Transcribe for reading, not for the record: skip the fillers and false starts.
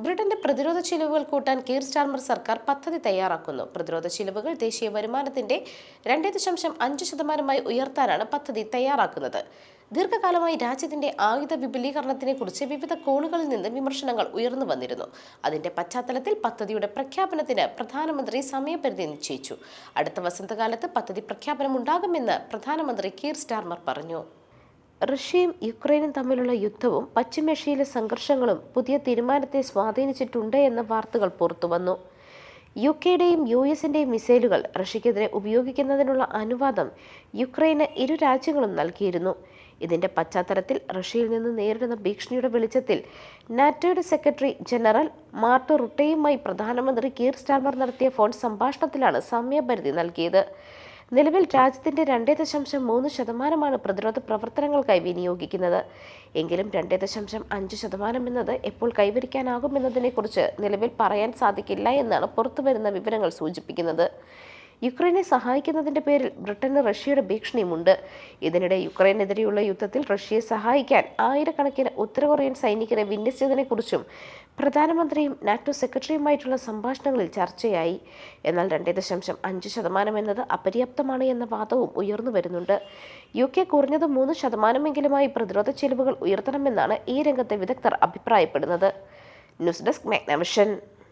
ബ്രിട്ടന്റെ പ്രതിരോധ ചിലവുകൾ കൂട്ടാൻ കീർ സ്റ്റാർമർ സർക്കാർ പദ്ധതി തയ്യാറാക്കുന്നു. പ്രതിരോധ ചിലവുകൾ ദേശീയ വരുമാനത്തിന്റെ 2.5% ഉയർത്താനാണ് പദ്ധതി തയ്യാറാക്കുന്നത്. ദീർഘകാലമായി രാജ്യത്തിന്റെ ആയുധ വിപുലീകരണത്തിനെക്കുറിച്ച് വിവിധ കോണുകളിൽ നിന്ന് വിമർശനങ്ങൾ ഉയർന്നു വന്നിരുന്നു. അതിന്റെ പശ്ചാത്തലത്തിൽ പദ്ധതിയുടെ പ്രഖ്യാപനത്തിന് പ്രധാനമന്ത്രി സമയപരിധി നിശ്ചയിച്ചു. അടുത്ത വസന്തകാലത്ത് പദ്ധതി പ്രഖ്യാപനമുണ്ടാകുമെന്ന് പ്രധാനമന്ത്രി കീർ സ്റ്റാർമർ പറഞ്ഞു. റഷ്യയും യുക്രൈനും തമ്മിലുള്ള യുദ്ധവും പശ്ചിമേഷ്യയിലെ സംഘർഷങ്ങളും പുതിയ തീരുമാനത്തെ സ്വാധീനിച്ചിട്ടുണ്ട് എന്ന വാർത്തകൾ പുറത്തുവന്നു. യുകെയുടെയും US-ന്റെയും മിസൈലുകൾ റഷ്യക്കെതിരെ ഉപയോഗിക്കുന്നതിനുള്ള അനുവാദം യുക്രൈന് ഇരു രാജ്യങ്ങളും നൽകിയിരുന്നു. ഇതിന്റെ പശ്ചാത്തലത്തിൽ റഷ്യയിൽ നിന്ന് നേരിടുന്ന ഭീഷണിയുടെ വെളിച്ചത്തിൽ നാറ്റോയുടെ സെക്രട്ടറി ജനറൽ മാർട്ട് റുട്ടെയുമായി പ്രധാനമന്ത്രി കീർ സ്റ്റാർമർ നടത്തിയ ഫോൺ സംഭാഷണത്തിലാണ് സമയപരിധി നൽകിയത്. നിലവിൽ രാജ്യത്തിന്റെ 2.3% പ്രതിരോധ പ്രവർത്തനങ്ങൾക്കായി വിനിയോഗിക്കുന്നത്. എങ്കിലും 2.5% എന്നത് എപ്പോൾ കൈവരിക്കാനാകുമെന്നതിനെക്കുറിച്ച് നിലവിൽ പറയാൻ സാധിക്കില്ല എന്നാണ് പുറത്തുവരുന്ന വിവരങ്ങൾ സൂചിപ്പിക്കുന്നത്. യുക്രൈനെ സഹായിക്കുന്നതിന്റെ പേരിൽ ബ്രിട്ടന് റഷ്യയുടെ ഭീഷണിയുമുണ്ട്. ഇതിനിടെ യുക്രൈനെതിരെയുള്ള യുദ്ധത്തിൽ റഷ്യയെ സഹായിക്കാൻ ആയിരക്കണക്കിന് ഉത്തര കൊറിയൻ സൈനികരെ വിന്യസിച്ചതിനെക്കുറിച്ചും പ്രധാനമന്ത്രിയും നാറ്റോ സെക്രട്ടറിയുമായിട്ടുള്ള സംഭാഷണങ്ങളിൽ ചർച്ചയായി. എന്നാൽ 2.5% എന്നത് അപര്യാപ്തമാണ് എന്ന വാദവും ഉയർന്നു വരുന്നുണ്ട്. UK കുറഞ്ഞത് 3% പ്രതിരോധ ചെലവുകൾ ഉയർത്തണമെന്നാണ് ഈ രംഗത്തെ വിദഗ്ധർ അഭിപ്രായപ്പെടുന്നത്. News desk Magnavision.